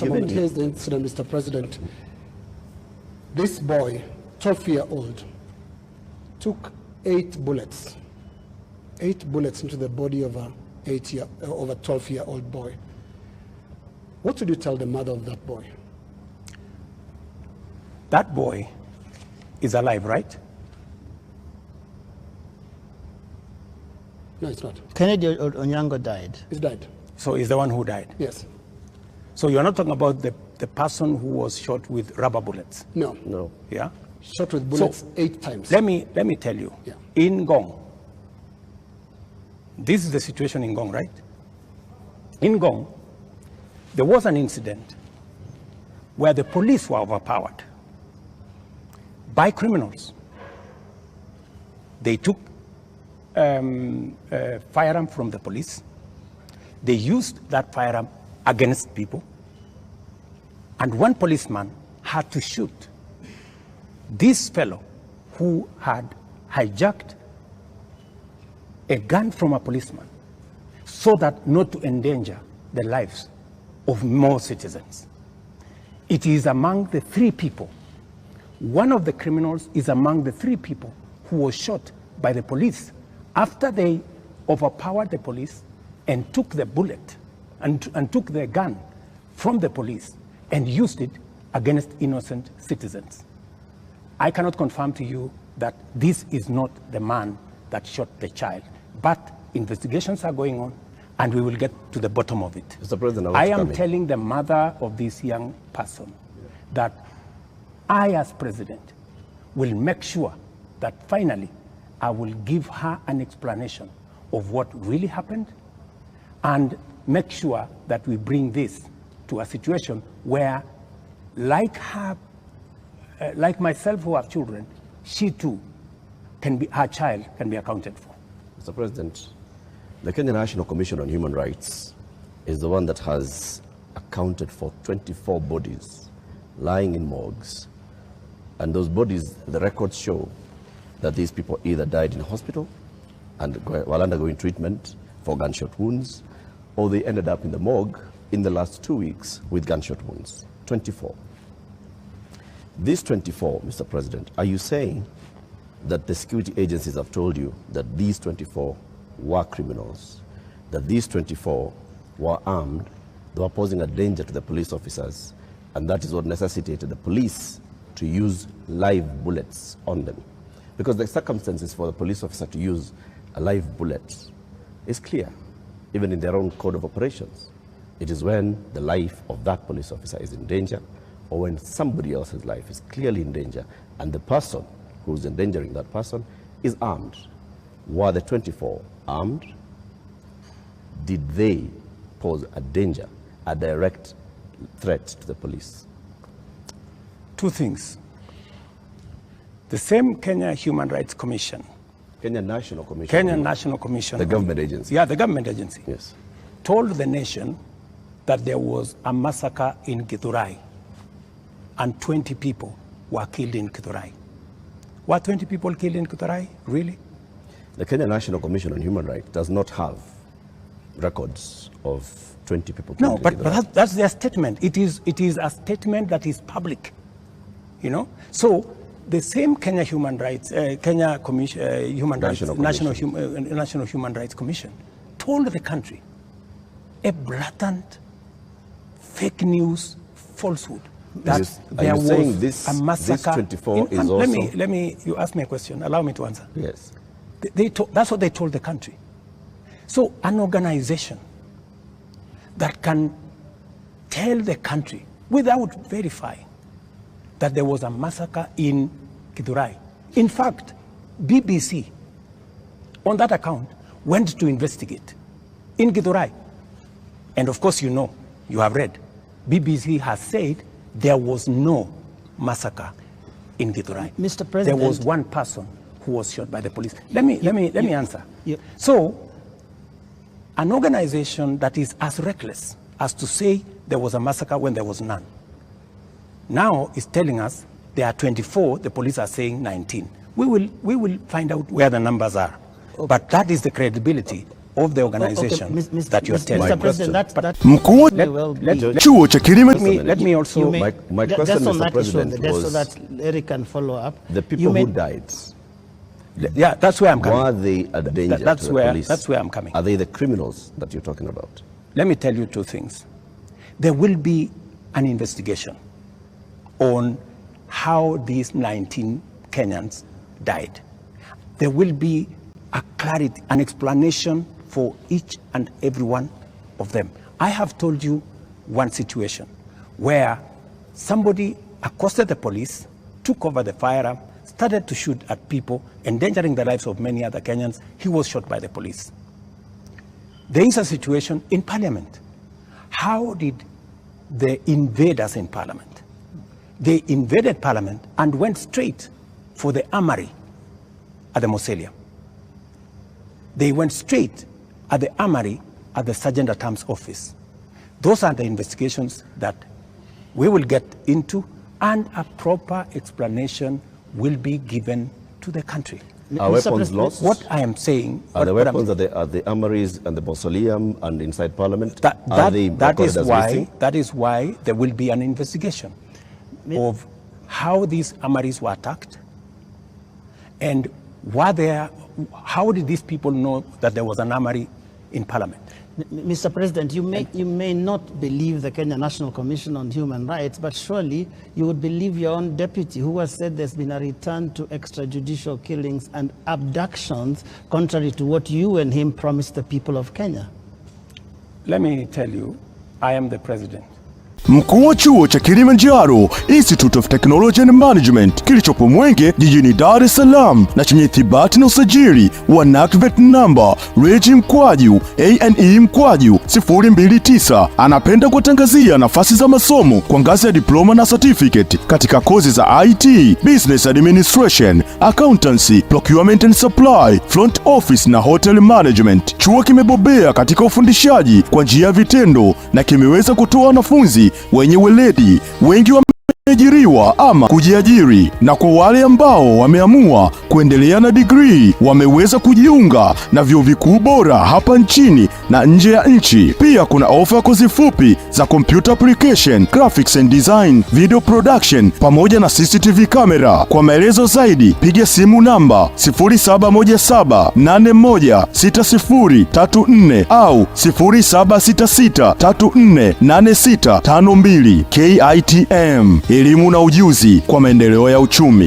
Here's the incident, Mr. President. This boy, 12-year-old, took 8 bullets into the body of a 12-year-old boy. What would you tell the mother of that boy? That boy is alive, right? No, it's not. Kennedy Onyango died. He's died. So he's the one who died? Yes. So you're not talking about the person who was shot with rubber bullets? No. No. Yeah? Shot with bullets 8 times. Let me tell you. Yeah. In Gong, this is the situation in Gong, right? In Gong, there was an incident where the police were overpowered by criminals. They took firearm from the police. They used that firearm against people. And one policeman had to shoot this fellow who had hijacked a gun from a policeman so that not to endanger the lives of more citizens. It is among the 3 people. One of the criminals is among the 3 people who was shot by the police after they overpowered the police and took the bullet and took the gun from the police and used it against innocent citizens. I cannot confirm to you that this is not the man that shot the child, but investigations are going on and we will get to the bottom of it. Mr. President, I am telling the mother of this young person that I, as president, will make sure that finally I will give her an explanation of what really happened and make sure that we bring this to a situation where, like her, like myself who have children, she too her child can be accounted for. Mr. President, the Kenya National Commission on Human Rights is the one that has accounted for 24 bodies lying in morgues. And those bodies, the records show that these people either died in hospital and while undergoing treatment for gunshot wounds, or they ended up in the morgue in the last 2 weeks with gunshot wounds. 24. These 24, Mr. President, are you saying that the security agencies have told you that these 24 were criminals, that these 24 were armed, they were posing a danger to the police officers, and that is what necessitated the police to use live bullets on them? Because the circumstances for the police officer to use a live bullet is clear, even in their own code of operations. It is when the life of that police officer is in danger, or when somebody else's life is clearly in danger, and the person who is endangering that person is armed. Were the 24 armed? Did they pose a danger, a direct threat to the police? 2 things. The same Kenya Human Rights Commission, Kenya National Commission. Kenya National Commission. The government agency. Yeah, the government agency. Yes. Told the nation that there was a massacre in Githurai and 20 people were killed in Githurai. Were 20 people killed in Githurai? Really? The Kenya National Commission on Human Rights does not have records of 20 people killed. No, but that's their statement. It is a statement that is public, you know? So the same Kenya Human Rights, Kenya Commission, Human Rights, National Human Rights Commission told the country a blatant fake news falsehood that there was a massacre. This 24 is also... Let me, you ask me a question, allow me to answer. Yes. That's what they told the country. So an organization that can tell the country without verifying that there was a massacre in Githurai. In fact, BBC, on that account, went to investigate in Githurai. And of course, you know, you have read, BBC has said there was no massacre in Githurai. Mr. President, there was one person who was shot by the police. Let me answer. Yep. So, an organization that is as reckless as to say there was a massacre when there was none, now is telling us there are 24, the police are saying 19. We will find out where the numbers are. Okay. But that is the credibility of the organization that you are telling. Mr. President, Mkuu chuo cha kilimo. Let me also. My question, Mr. President, just so that Eric can follow up. The people who died. Yeah, that's where I'm coming. Were they a danger to the police? That's where I'm coming. Are they the criminals that you're talking about? Let me tell you two things. There will be an investigation on how these 19 Kenyans died. There will be a clarity, an explanation for each and every one of them. I have told you one situation where somebody accosted the police, took over the firearm, started to shoot at people, endangering the lives of many other Kenyans. He was shot by the police. There is a situation in Parliament. How did the invaders in Parliament? They invaded Parliament and went straight for the armory at the Mausoleum. They went straight at the armory at the Sergeant at Arms office. Those are the investigations that we will get into, and a proper explanation will be given to the country. Are weapons lost? What I am saying... Are the weapons at the armories and the mausoleum and inside Parliament? That is why there will be an investigation of how these armories were attacked, and how did these people know that there was an armory in Parliament? Mr. President, you may not believe the Kenya National Commission on Human Rights, but surely you would believe your own deputy, who has said there's been a return to extrajudicial killings and abductions, contrary to what you and him promised the people of Kenya. Let me tell you, I am the president. Mkuu wa chuo cha Kilimanjaro Institute of Technology and Management kilichopo Mwenge jijini Dar es Salaam na chenye ithibati na usajili wa NACVET number REG/ANE/029 anapenda kutangazia nafasi za masomo kwa ngazi ya diploma na certificate katika kozi za IT, Business Administration, Accountancy, Procurement and Supply, Front Office na Hotel Management. Chuo kimebobea katika ufundishaji kwa njia ya vitendo na kimeweza kutoa wanafunzi wenye weledi, wengi wameajiriwa ama kujiajiri, na kwa wale ambao wameamua kuendelea na degree wameweza kujiunga na vyuo vikuu bora hapa nchini na nje ya nchi. Pia kuna ofa ya kozi fupi za computer application, graphics and design, video production pamoja na CCTV camera. Kwa maelezo zaidi piga simu namba 0717816034 au 0766348652. KITM, elimu na ujuzi kwa maendeleo ya uchumi.